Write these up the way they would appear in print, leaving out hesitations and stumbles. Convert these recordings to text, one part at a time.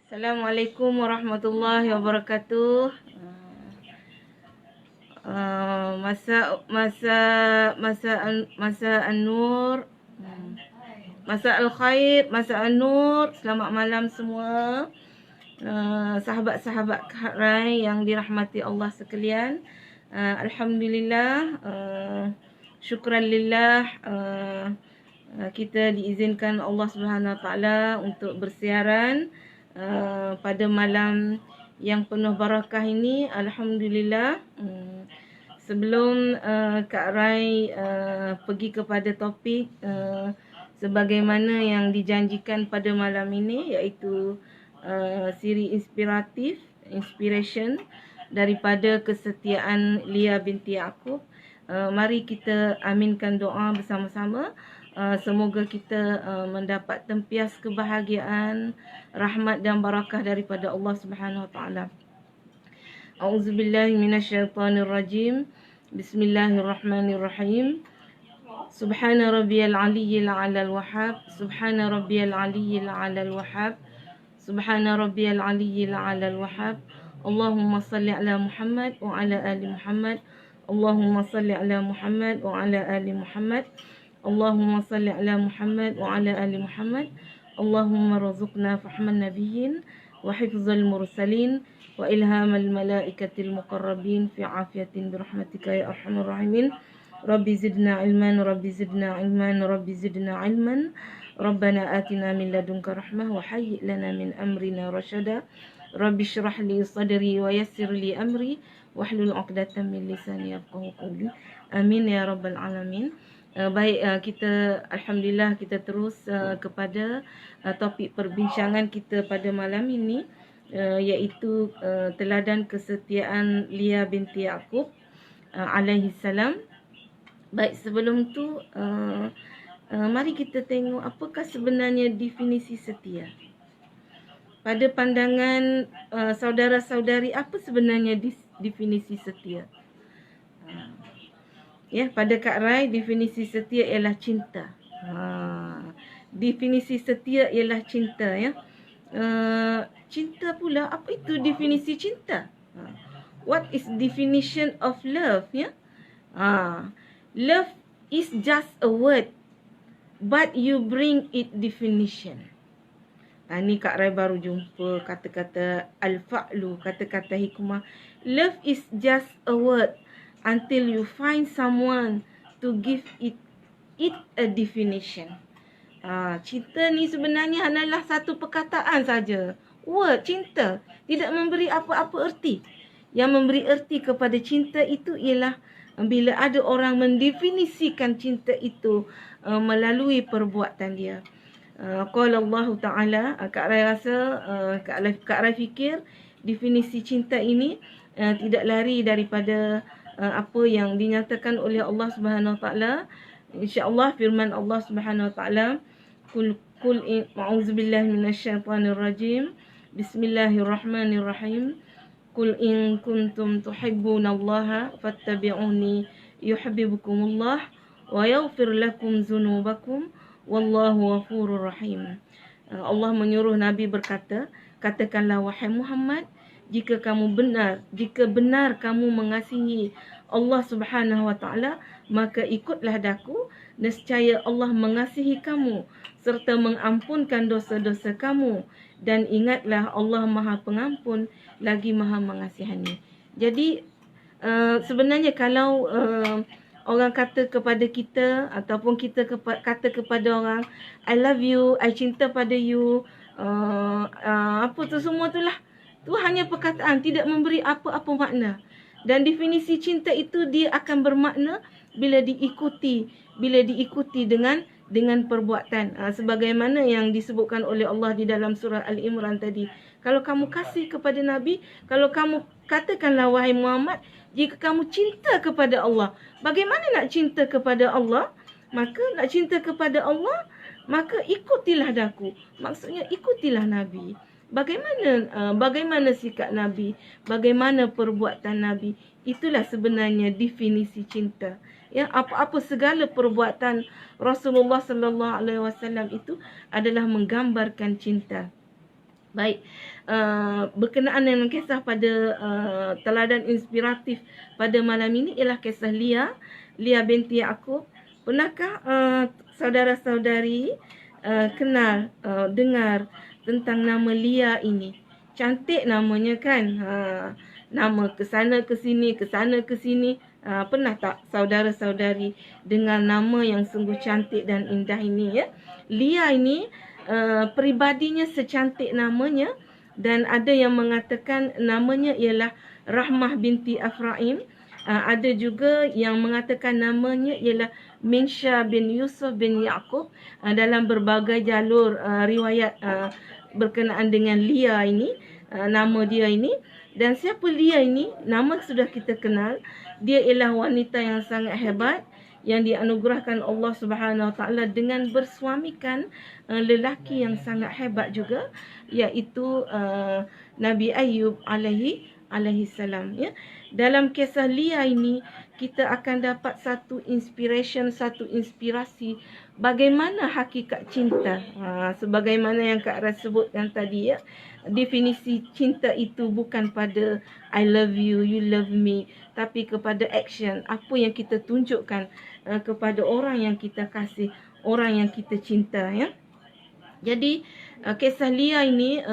Assalamualaikum warahmatullahi wabarakatuh. Masa an-nur, masa al-khair, masa an-nur. Selamat malam semua. Sahabat-sahabat Kak Rai yang dirahmati Allah sekalian. Alhamdulillah, syukran lillah, kita diizinkan Allah Subhanahu Wa Taala untuk bersiaran pada malam yang penuh barakah ini. Alhamdulillah. Sebelum Kak Rai pergi kepada topik sebagaimana yang dijanjikan pada malam ini, iaitu siri inspiration daripada Kesetiaan Lia binti Yaakob. Mari kita aminkan doa bersama-sama. Semoga kita mendapat tempias kebahagiaan, rahmat dan barakah daripada Allah Subhanahu Wa Taala. A'udzubillahi minasyaitonirrajim. Bismillahirrahmanirrahim. Subhana rabbiyal aliyyil a'lal wahhab. Subhana rabbiyal aliyyil a'lal wahhab. Subhana rabbiyal aliyyil a'lal wahhab. Allahumma salli ala Muhammad wa ala ali Muhammad. Allahumma salli ala Muhammad wa ala ali Muhammad. Allahumma salli ala Muhammad wa ala ali Muhammad. Allahumma razuqna fahman nabiyyin wa hifzal mursalin wa ilhamal malaikatil muqarrabin fi afiyatin birahmatika ya arhamar rahimin. Rabbi zidna ilman, Rabbi zidna ilman, Rabbi zidna ilman. Rabbana atina min ladunka rahmah wa hayyi' lana min amrina rashada. Rabbi shrah li sadri wa yassir li amri wahlul 'uqdatam min lisani yafqahu qawli. Amin ya rabbal alamin. Baik, kita alhamdulillah kita terus kepada topik perbincangan kita pada malam ini, iaitu teladan kesetiaan Lia binti Yaakob alaihi salam. Baik, sebelum tu mari kita tengok apakah sebenarnya definisi setia. Pada pandangan saudara-saudari, apa sebenarnya definisi setia? Ya, pada Kak Rai, definisi setia ialah cinta. Definisi setia ialah cinta, ya. Cinta pula, apa itu definisi cinta? What is definition of love, ya? Love is just a word, but you bring it definition. Ni Kak Rai baru jumpa kata-kata al-fa'lu, kata-kata hikmah. Love is just a word until you find someone to give it a definition. Cinta ni sebenarnya hanyalah satu perkataan saja. Word cinta tidak memberi apa-apa erti. Yang memberi erti kepada cinta itu ialah bila ada orang mendefinisikan cinta itu melalui perbuatan dia. Qala Allah Ta'ala, Kak Rai rasa, Kak Rai fikir definisi cinta ini tidak lari daripada apa yang dinyatakan oleh Allah Subhanahu Wa Taala. Insya-Allah firman Allah Subhanahu Wa Taala, Qul a'udzubillahi minasyaitonirrajim. Bismillahirrahmanirrahim. Qul in kuntum tuhibbunallaha fattabi'uni yuhibbukumullah wa yaghfir lakum dzunubakum wallahu ghafurur rahim. Allah menyuruh Nabi berkata, katakanlah wahai Muhammad, jika benar kamu mengasihi Allah Subhanahu Wa Taala, maka ikutlah daku, nescaya Allah mengasihi kamu serta mengampunkan dosa-dosa kamu, dan ingatlah Allah Maha Pengampun lagi Maha Mengasihani. Jadi sebenarnya kalau orang kata kepada kita, ataupun kita kata kepada orang, I love you, I cinta pada you, apa tu semua itulah, itu hanya perkataan, tidak memberi apa-apa makna. Dan definisi cinta itu dia akan bermakna bila diikuti dengan perbuatan. Sebagaimana yang disebutkan oleh Allah di dalam surah Al-Imran tadi. Kalau kamu kasih kepada Nabi, kalau kamu katakanlah wahai Muhammad, jika kamu cinta kepada Allah. Bagaimana nak cinta kepada Allah? Maka nak cinta kepada Allah, maka ikutilah daku. Maksudnya ikutilah Nabi. Bagaimana sikap Nabi, bagaimana perbuatan Nabi, itulah sebenarnya definisi cinta. Ya, apa-apa segala perbuatan Rasulullah sallallahu alaihi wasallam itu adalah menggambarkan cinta. Baik, berkenaan dengan kisah pada teladan inspiratif pada malam ini ialah kisah Lia binti Yaqub. Pernahkah saudara-saudari kenal, dengar tentang nama Lia ini? Cantik namanya kan? Nama ke sana ke sini, ke sana ke sini. Pernah tak saudara-saudari dengar nama yang sungguh cantik dan indah ini ya? Lia ini peribadinya secantik namanya, dan ada yang mengatakan namanya ialah Rahmah binti Afraim. Ada juga yang mengatakan namanya ialah Minsha bin Yusuf bin Yaqub. Dalam berbagai jalur riwayat berkenaan dengan Lia ini, nama dia ini. Dan siapa Lia ini? Nama sudah kita kenal. Dia ialah wanita yang sangat hebat, yang dianugerahkan Allah Subhanahu Wa Taala dengan bersuamikan lelaki yang sangat hebat juga, iaitu Nabi Ayub alaihi salam ya. Dalam kisah Lia ini kita akan dapat satu inspirasi bagaimana hakikat cinta. Sebagaimana yang Kak Ras sebutkan tadi ya, definisi cinta itu bukan pada I love you, you love me, tapi kepada action, apa yang kita tunjukkan kepada orang yang kita kasih, orang yang kita cinta ya. Jadi kisah Lia ini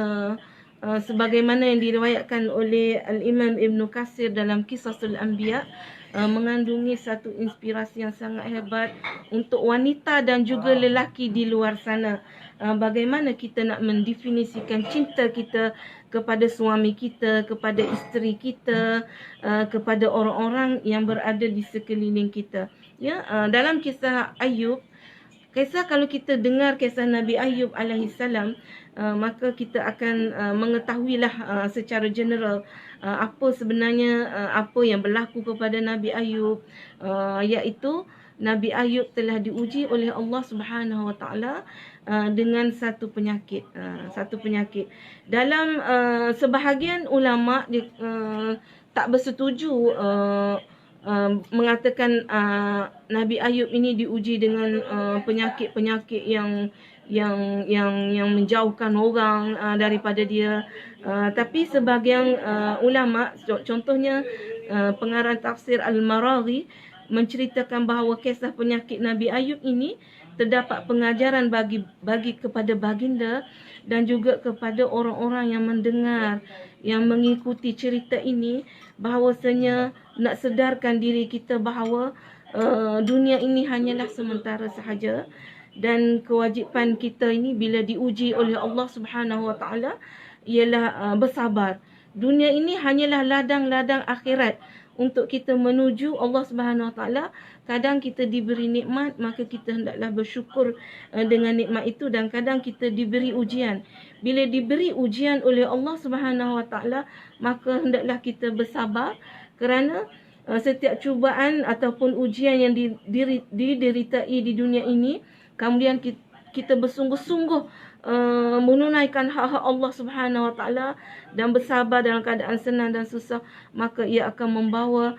sebagaimana yang diriwayatkan oleh Al-Imam Ibn Katsir dalam Qisasul Anbiya, mengandungi satu inspirasi yang sangat hebat untuk wanita dan juga lelaki di luar sana. Bagaimana kita nak mendefinisikan cinta kita kepada suami kita, kepada isteri kita, kepada orang-orang yang berada di sekeliling kita. Ya, dalam kisah Ayub, kalau kita dengar kisah Nabi Ayub alaihissalam, maka kita akan mengetahuilah secara general apa sebenarnya apa yang berlaku kepada Nabi Ayub, iaitu Nabi Ayub telah diuji oleh Allah Subhanahu Wa Taala dengan satu penyakit. Dalam sebahagian ulama tak bersetuju mengatakan Nabi Ayub ini diuji dengan penyakit-penyakit yang menjauhkan orang daripada dia. Tapi sebahagian ulama, contohnya pengarang tafsir Al-Maraghi, menceritakan bahawa kisah penyakit Nabi Ayub ini terdapat pengajaran bagi kepada baginda dan juga kepada orang-orang yang mendengar, yang mengikuti cerita ini, bahawasanya nak sedarkan diri kita bahawa dunia ini hanyalah sementara sahaja, dan kewajipan kita ini bila diuji oleh Allah Subhanahu Wa Taala ialah bersabar. Dunia ini hanyalah ladang-ladang akhirat untuk kita menuju Allah Subhanahu Wa Taala. Kadang kita diberi nikmat, maka kita hendaklah bersyukur dengan nikmat itu, dan kadang kita diberi ujian. Bila diberi ujian oleh Allah Subhanahu Wa Taala, maka hendaklah kita bersabar, kerana setiap cubaan ataupun ujian yang dideritai di dunia ini, kemudian kita bersungguh-sungguh menunaikan hak-hak Allah Subhanahu Wa Taala dan bersabar dalam keadaan senang dan susah, maka ia akan membawa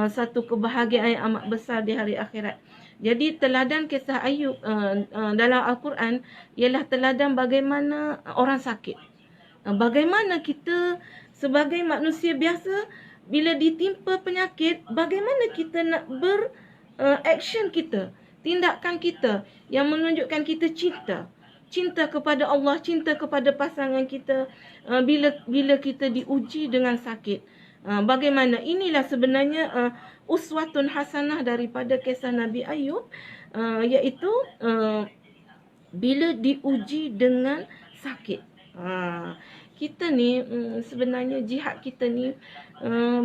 satu kebahagiaan yang amat besar di hari akhirat. Jadi teladan kisah Ayub dalam Al-Quran ialah teladan bagaimana orang sakit. Bagaimana kita sebagai manusia biasa bila ditimpa penyakit, bagaimana kita nak action kita, tindakan kita yang menunjukkan kita cinta kepada Allah, cinta kepada pasangan kita bila kita diuji dengan sakit. Bagaimana? Inilah sebenarnya uswatun hasanah daripada kisah Nabi Ayub, iaitu bila diuji dengan sakit. Kita ni sebenarnya jihad kita ni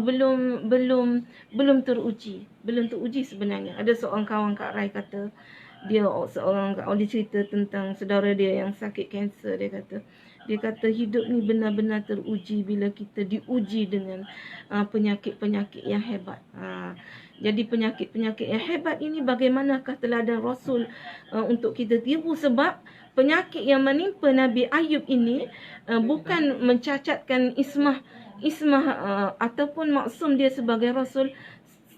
belum teruji sebenarnya. Ada seorang kawan Kak Rai kata, dia cerita tentang saudara dia yang sakit kanser. Dia kata hidup ni benar-benar teruji bila kita diuji dengan penyakit-penyakit yang hebat. Jadi penyakit-penyakit yang hebat ini bagaimanakah teladan Rasul untuk kita tiru, sebab penyakit yang menimpa Nabi Ayub ini bukan mencacatkan ismah ataupun maksum dia sebagai Rasul,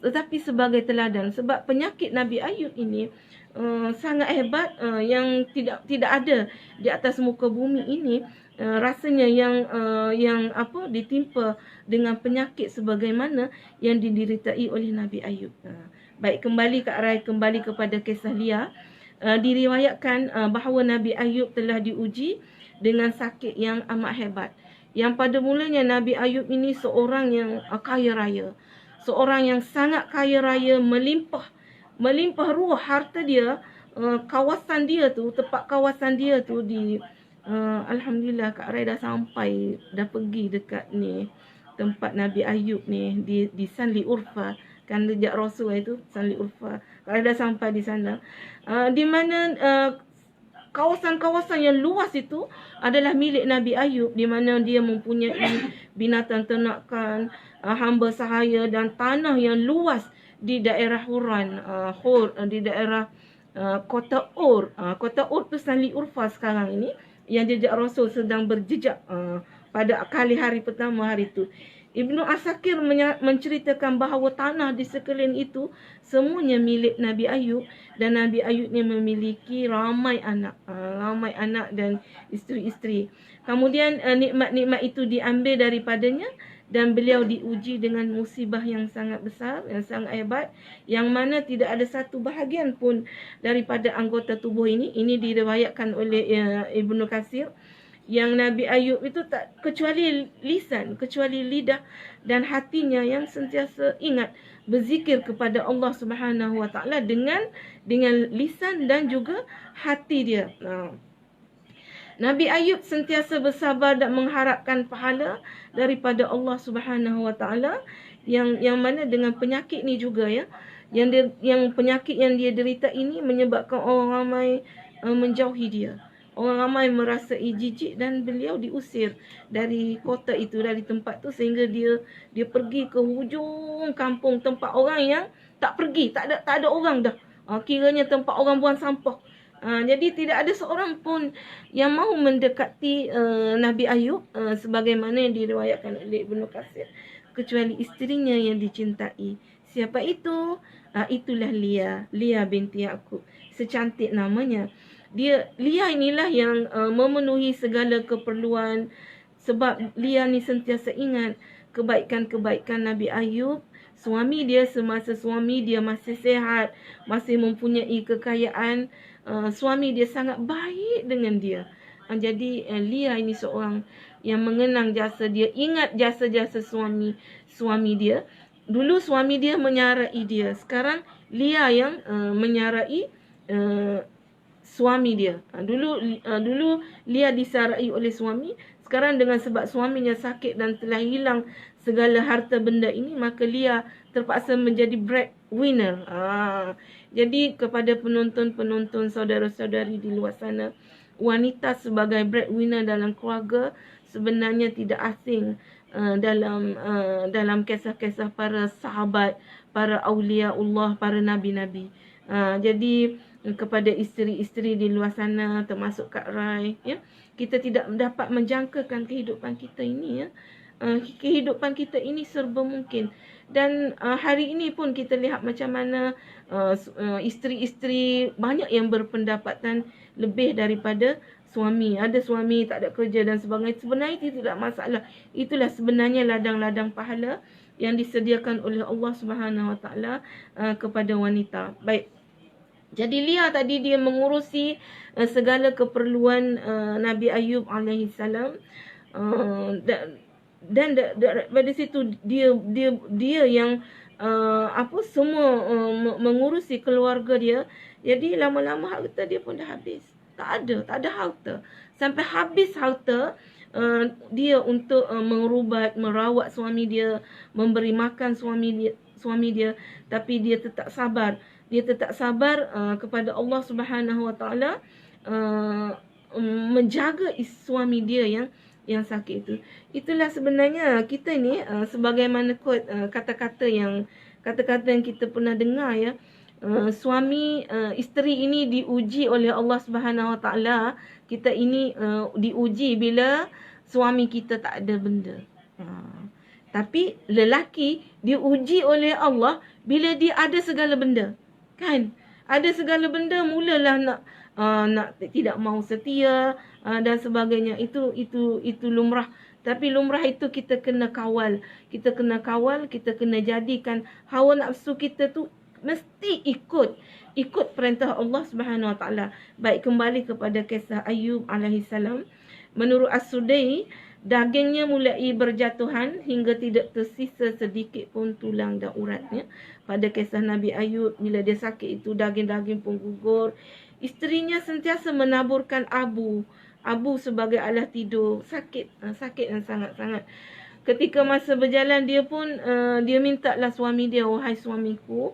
tetapi sebagai teladan. Sebab penyakit Nabi Ayub ini sangat hebat, yang tidak ada di atas muka bumi ini rasanya yang apa ditimpa dengan penyakit sebagaimana yang dideritai oleh Nabi Ayub. Baik, kembali Kak Rai, kembali kepada kisah Lia. Diriwayatkan bahawa Nabi Ayub telah diuji dengan sakit yang amat hebat. Yang pada mulanya Nabi Ayub ini seorang yang kaya raya. Seorang yang sangat kaya raya, melimpah ruah harta dia. Kawasan dia tu, tempat kawasan dia tu Alhamdulillah Kak Rai dah sampai, dah pergi dekat ni tempat Nabi Ayub ni di Sanli Urfa, kan rejak Rasul itu Sanli Urfa. Kak Rai dah sampai di sana, di mana kawasan-kawasan yang luas itu adalah milik Nabi Ayub, di mana dia mempunyai binatang ternakan, hamba sahaya dan tanah yang luas di daerah Huran, di daerah kota Ur. Kota Ur tu Sanli Urfa sekarang ini, yang jejak Rasul sedang berjejak pada kali hari pertama hari itu. Ibnu Asakir menceritakan bahawa tanah di sekeliling itu semuanya milik Nabi Ayub, dan Nabi Ayub ni memiliki ramai anak dan isteri-isteri. Kemudian nikmat-nikmat itu diambil daripadanya, dan beliau diuji dengan musibah yang sangat besar, yang sangat hebat, yang mana tidak ada satu bahagian pun daripada anggota tubuh ini diriwayatkan oleh Ibnu Katsir, yang Nabi Ayub itu tak kecuali lisan, kecuali lidah dan hatinya yang sentiasa ingat berzikir kepada Allah Subhanahu Wa Taala dengan lisan dan juga hati dia. Nabi Ayub sentiasa bersabar dan mengharapkan pahala daripada Allah Subhanahu Wa Taala, yang mana dengan penyakit ni juga ya, yang penyakit yang dia derita ini menyebabkan orang ramai menjauhi dia. Orang ramai merasai jijik, dan beliau diusir dari kota itu, dari tempat tu, sehingga dia pergi ke hujung kampung, tempat orang yang tak pergi, tak ada orang dah. Kiranya tempat orang buang sampah. Jadi tidak ada seorang pun yang mahu mendekati Nabi Ayub, sebagaimana yang diriwayatkan oleh Ibnu Katsir, kecuali isterinya yang dicintai. Siapa itu? Itulah Lia binti Yaqub. Secantik namanya. Lia inilah yang memenuhi segala keperluan, sebab Lia ni sentiasa ingat kebaikan-kebaikan Nabi Ayub. Suami dia, semasa suami dia masih sihat, masih mempunyai kekayaan, suami dia sangat baik dengan dia. Jadi Lia ini seorang yang mengenang jasa dia, ingat jasa-jasa suami dia. Dulu suami dia menyarai dia, sekarang Lia yang menyarai suami dia. Dulu Lia disarai oleh suami, sekarang dengan sebab suaminya sakit dan telah hilang segala harta benda ini, maka Lia terpaksa menjadi breadwinner. Jadi kepada penonton-penonton, saudara-saudari di luar sana, wanita sebagai breadwinner dalam keluarga sebenarnya tidak asing dalam kisah-kisah para sahabat, para awliya Allah, para nabi-nabi. Jadi kepada isteri-isteri di luar sana, termasuk Kak Rai, ya, kita tidak dapat menjangkakan kehidupan kita ini, ya. Kehidupan kita ini serba mungkin. Dan hari ini pun kita lihat macam mana isteri-isteri banyak yang berpendapatan lebih daripada suami. Ada suami tak ada kerja dan sebagainya. Sebenarnya itu tidak masalah. Itulah sebenarnya ladang-ladang pahala yang disediakan oleh Allah Subhanahu Wa Taala kepada wanita. Baik. Jadi Lia tadi dia mengurusi segala keperluan Nabi Ayub alaihissalam, dan pada situ dia yang semua mengurusi keluarga dia. Jadi lama-lama harta dia pun dah habis. Tak ada harta. Sampai habis harta dia untuk mengurubat, merawat suami dia, memberi makan suami dia, tapi dia tetap sabar. Dia tetap sabar kepada Allah Subhanahu Wa Taala, menjaga suami dia yang sakit itu. Itulah sebenarnya kita ni, sebagaimana kata-kata yang kita pernah dengar, ya. Suami isteri ini diuji oleh Allah Subhanahu Wa Taala. Kita ini diuji bila suami kita tak ada benda. Tapi lelaki diuji oleh Allah bila dia ada segala benda. Kan? Ada segala benda, mulalah nak nak tidak mahu setia dan sebagainya. Itu lumrah. Tapi lumrah itu kita kena kawal. Kita kena jadikan hawa nafsu kita tu mesti ikut perintah Allah Subhanahu Wa Taala. Baik, kembali kepada kisah Ayub alaihissalam. Menurut As-Sudai, dagingnya mulai berjatuhan hingga tidak tersisa sedikit pun tulang dan uratnya. Pada kisah Nabi Ayub, bila dia sakit itu daging-daging pun gugur. Isterinya sentiasa menaburkan abu sebagai alas tidur. Sakit dan sangat-sangat. Ketika masa berjalan dia pun dia mintalah suami dia, wahai suamiku,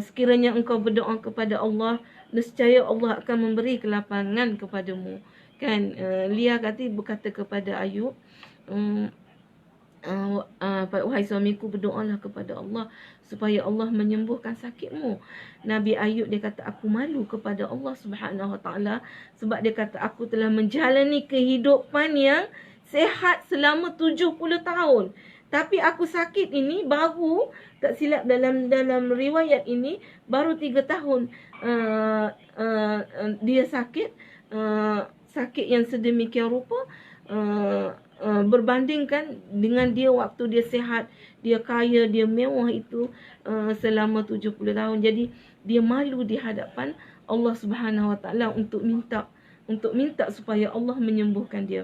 sekiranya engkau berdoa kepada Allah, nescaya Allah akan memberi kelapangan kepadamu. Kan Lia berkata kepada Ayub, wahai suamiku, berdoalah kepada Allah supaya Allah menyembuhkan sakitmu. Nabi Ayub dia kata, aku malu kepada Allah Subhanahu Wa Taala sebab dia kata aku telah menjalani kehidupan yang sehat selama 70 tahun. Tapi aku sakit ini baru, tak silap dalam riwayat ini, baru 3 tahun dia sakit. Sakit yang sedemikian rupa berbandingkan dengan dia waktu dia sehat, dia kaya, dia mewah itu selama 70 tahun. Jadi dia malu di hadapan Allah Subhanahu Wa Taala untuk minta supaya Allah menyembuhkan dia.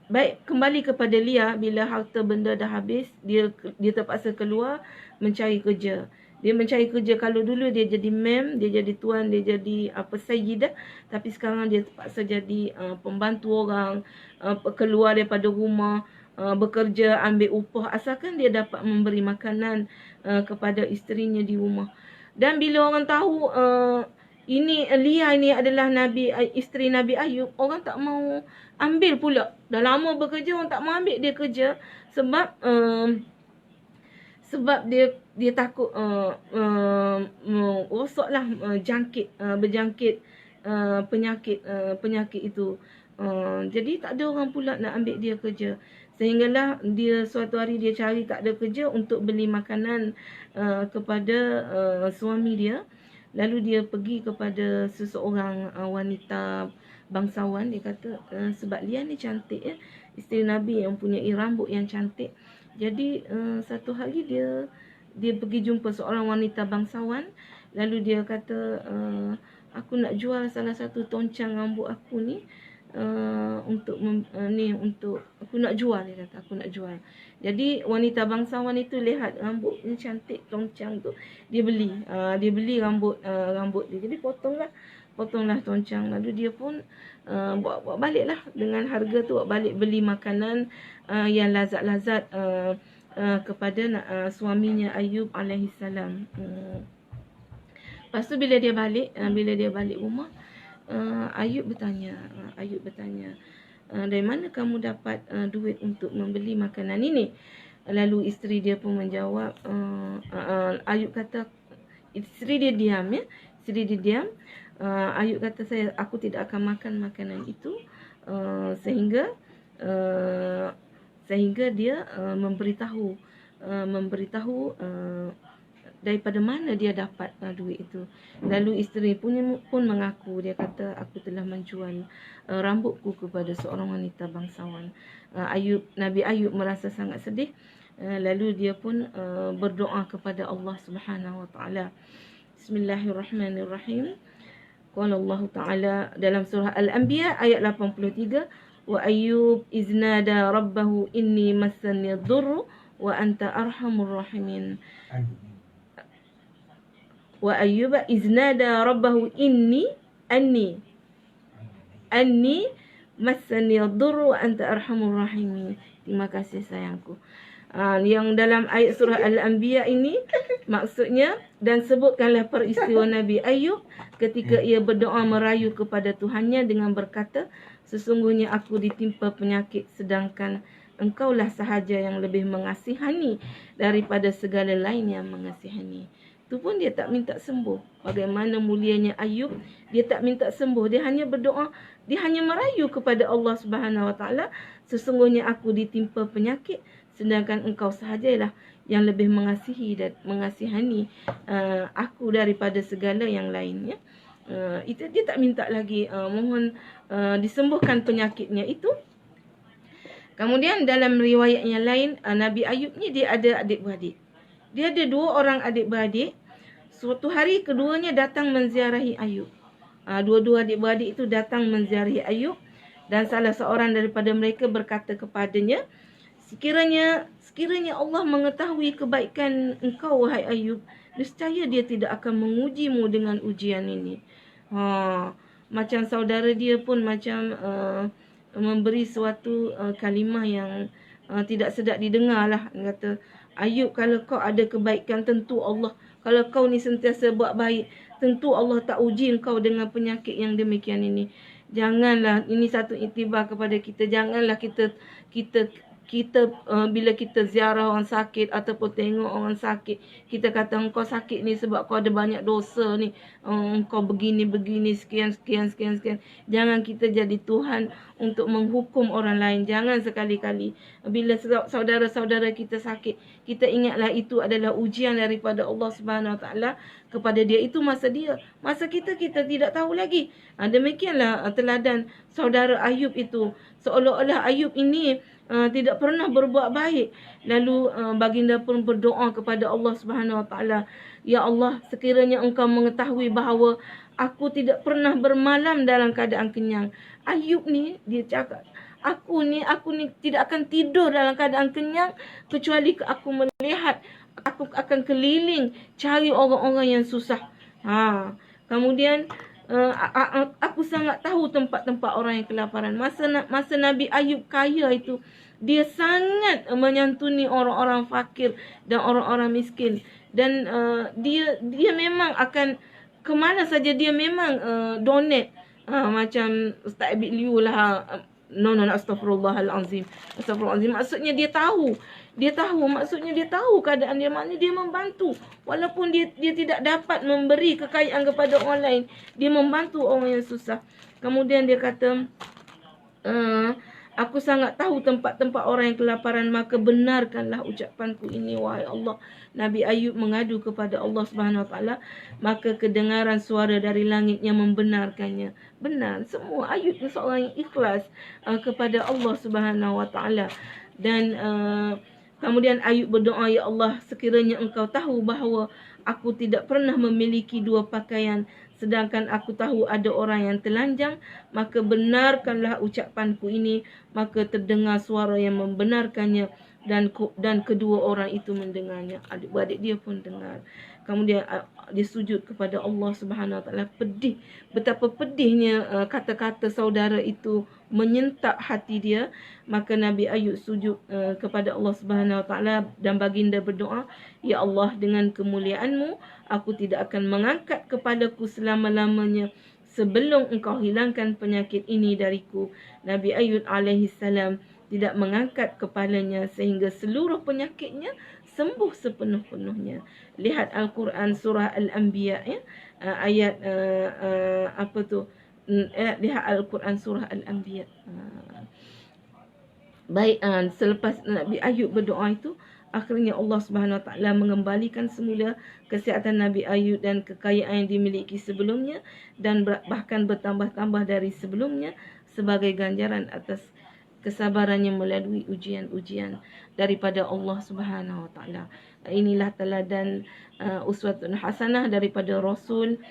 Baik, kembali kepada Lia, bila harta benda dah habis, dia terpaksa keluar mencari kerja. Dia mencari kerja. Kalau dulu dia jadi mem, dia jadi tuan, dia jadi sayyidah, tapi sekarang dia terpaksa jadi pembantu orang, keluar daripada rumah, bekerja, ambil upah, asalkan dia dapat memberi makanan kepada isterinya di rumah. Dan bila orang tahu ini Lia ni adalah isteri Nabi Ayub, orang tak mau ambil pula. Dah lama bekerja, orang tak mau ambil dia kerja sebab dia takut rosaklah, berjangkit penyakit itu. Jadi tak ada orang pula nak ambil dia kerja. Sehinggalah dia suatu hari dia cari tak ada kerja untuk beli makanan kepada suami dia. Lalu dia pergi kepada seseorang wanita bangsawan. Dia kata, sebab Lia ni cantik ya, isteri Nabi yang punya rambut yang cantik. Jadi satu hari dia pergi jumpa seorang wanita bangsawan. Lalu dia kata, aku nak jual salah satu toncang rambut aku ni, untuk aku nak jual. Dia kata, aku nak jual. Jadi wanita bangsawan itu lihat rambut ni cantik, toncang tu, dia beli rambut dia. Jadi potonglah toncang. Lalu dia pun bawa baliklah dengan harga tu, bawa balik beli makanan yang lazat-lazat kepada suaminya Ayub alaihissalam. Lepas tu bila dia balik rumah, Ayub bertanya, dari mana kamu dapat duit untuk membeli makanan ini? Lalu isteri dia pun menjawab, Ayub kata, isteri dia diam. Ayub kata, aku tidak akan makan makanan itu, sehingga dia memberitahu daripada mana dia dapat duit itu. Lalu isteri pun mengaku, dia kata, aku telah menjual rambutku kepada seorang wanita bangsawan. Nabi Ayub merasa sangat sedih. Lalu dia pun berdoa kepada Allah Subhanahu Wa Taala. Bismillahirrahmanirrahim. Qala Allah Taala dalam surah Al-Anbiya ayat 83, wa Ayyub iznada rabbahu inni massani dhurru wa anta arhamur rahimin. Wa Ayyub iznada rabbahu anni massani dhurru wa anta arhamur rahimin. Terima kasih sayangku. Yang dalam ayat surah Al-Anbiya ini maksudnya, dan sebutkanlah peristiwa Nabi Ayub ketika ia berdoa merayu kepada Tuhannya dengan berkata, sesungguhnya aku ditimpa penyakit sedangkan engkaulah sahaja yang lebih mengasihani daripada segala lain yang mengasihani. Itu pun dia tak minta sembuh. Bagaimana mulianya Ayub, dia tak minta sembuh, dia hanya berdoa, dia hanya merayu kepada Allah Subhanahu Wa Taala, sesungguhnya aku ditimpa penyakit sedangkan engkau sahajalah yang lebih mengasihi dan mengasihani aku daripada segala yang lainnya. Itu dia tak minta lagi, mohon disembuhkan penyakitnya itu. Kemudian dalam riwayat yang lain, Nabi Ayub ni dia ada adik-beradik. Dia ada 2 orang adik-beradik. Suatu hari keduanya datang menziarahi Ayub. Dua-dua adik-beradik itu datang menziarahi Ayub, dan salah seorang daripada mereka berkata kepadanya, sekiranya Allah mengetahui kebaikan engkau wahai Ayub, nescaya dia tidak akan mengujimu dengan ujian ini. Macam saudara dia pun macam memberi suatu kalimah yang tidak sedap didengar lah. Dia kata, Ayub, kalau kau ada kebaikan, tentu Allah, kalau kau ni sentiasa buat baik, tentu Allah tak uji kau dengan penyakit yang demikian ini. Janganlah, ini satu iktibar kepada kita, janganlah kita bila kita ziarah orang sakit ataupun tengok orang sakit, kita kata engkau sakit ni sebab kau ada banyak dosa ni, engkau begini sekian. Jangan kita jadi Tuhan untuk menghukum orang lain. Jangan sekali-kali bila saudara-saudara kita sakit, kita ingatlah itu adalah ujian daripada Allah Subhanahu Wa Taala kepada dia. Itu masa kita tidak tahu lagi. Demikianlah teladan saudara Ayub itu. Seolah-olah Ayub ini tidak pernah berbuat baik. Lalu baginda pun berdoa kepada Allah Subhanahu Wa Taala, ya Allah, sekiranya engkau mengetahui bahawa aku tidak pernah bermalam dalam keadaan kenyang. Ayub ni dia cakap, aku ni tidak akan tidur dalam keadaan kenyang kecuali aku melihat, aku akan keliling cari orang-orang yang susah. Kemudian aku sangat tahu tempat-tempat orang yang kelaparan. Masa Nabi Ayub kaya itu, dia sangat menyantuni orang-orang fakir dan orang-orang miskin. Dan dia memang akan ke mana saja dia memang donate. Macam Ustaz Abid Liu lah. No, astagfirullahalazim. Maksudnya dia tahu keadaan dia, maknanya dia membantu. Walaupun dia tidak dapat memberi kekayaan kepada orang lain, dia membantu orang yang susah. Kemudian dia kata, aku sangat tahu tempat-tempat orang yang kelaparan, maka benarkanlah ucapanku ini wahai Allah. Nabi Ayub mengadu kepada Allah Subhanahu Wa Taala, maka kedengaran suara dari langit yang membenarkannya. Benar semua. Ayub itu seorang yang ikhlas kepada Allah Subhanahu Wa Taala. Dan kemudian Ayub berdoa, ya Allah, sekiranya engkau tahu bahawa aku tidak pernah memiliki 2 pakaian, sedangkan aku tahu ada orang yang telanjang, maka benarkanlah ucapanku ini. Maka terdengar suara yang membenarkannya, dan kedua orang itu mendengarnya. Adik-beradik dia pun dengar. Kemudian dia sujud kepada Allah Subhanahu Wa Taala. Pedih, betapa pedihnya kata-kata saudara itu menyentak hati dia. Maka Nabi Ayub sujud kepada Allah Subhanahu Wa Taala, dan baginda berdoa, ya Allah, dengan kemuliaan-Mu aku tidak akan mengangkat kepadaku selama-lamanya sebelum engkau hilangkan penyakit ini dariku. Nabi Ayub alaihissalam tidak mengangkat kepalanya sehingga seluruh penyakitnya sembuh sepenuh-penuhnya. Lihat Al-Quran surah Al-Anbiya, ya, ayat lihat Al-Quran surah Al-Anbiya. Baik, selepas Nabi Ayub berdoa itu, akhirnya Allah Subhanahu Wa Taala mengembalikan semula kesihatan Nabi Ayub dan kekayaan yang dimiliki sebelumnya, dan bahkan bertambah-tambah dari sebelumnya sebagai ganjaran atas kesabarannya melalui ujian-ujian daripada Allah Subhanahu Wa Taala. Inilah teladan uswatun hasanah daripada Rasul.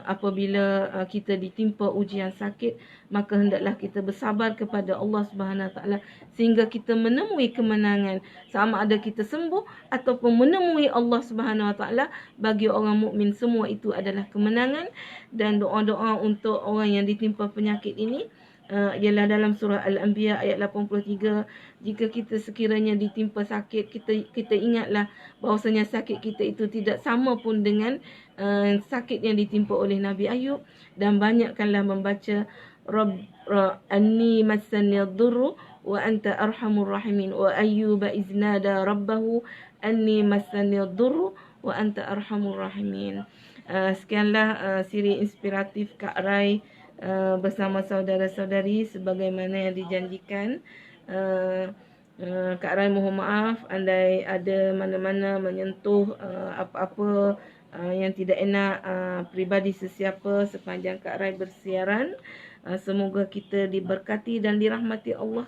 Apabila kita ditimpa ujian sakit, maka hendaklah kita bersabar kepada Allah Subhanahu Wa Taala sehingga kita menemui kemenangan. Sama ada kita sembuh ataupun menemui Allah Subhanahu Wa Taala, bagi orang mukmin semua itu adalah kemenangan. Dan doa-doa untuk orang yang ditimpa penyakit ini ialah dalam surah Al-Anbiya ayat 83. Jika kita sekiranya ditimpa sakit, kita ingatlah bahawasanya sakit kita itu tidak sama pun dengan sakit yang ditimpa oleh Nabi Ayub. Dan banyakkanlah membaca anni massani ad-durru wa anta arhamur rahimin, wa ayyuba iznada rabbahu anni massani ad-durru wa anta arhamur rahimin. Sekianlah siri inspiratif Kak Rai bersama saudara-saudari sebagaimana yang dijanjikan. Kak Rai mohon maaf andai ada mana-mana menyentuh apa-apa yang tidak enak peribadi sesiapa sepanjang Kak Rai bersiaran. Semoga kita diberkati dan dirahmati Allah.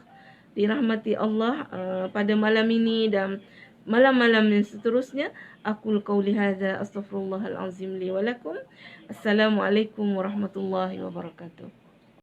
Pada malam ini dan malam-malam yang seterusnya. Aqul qauli hadza astaghfirullahal azim li wa lakum. Assalamualaikum warahmatullahi wabarakatuh.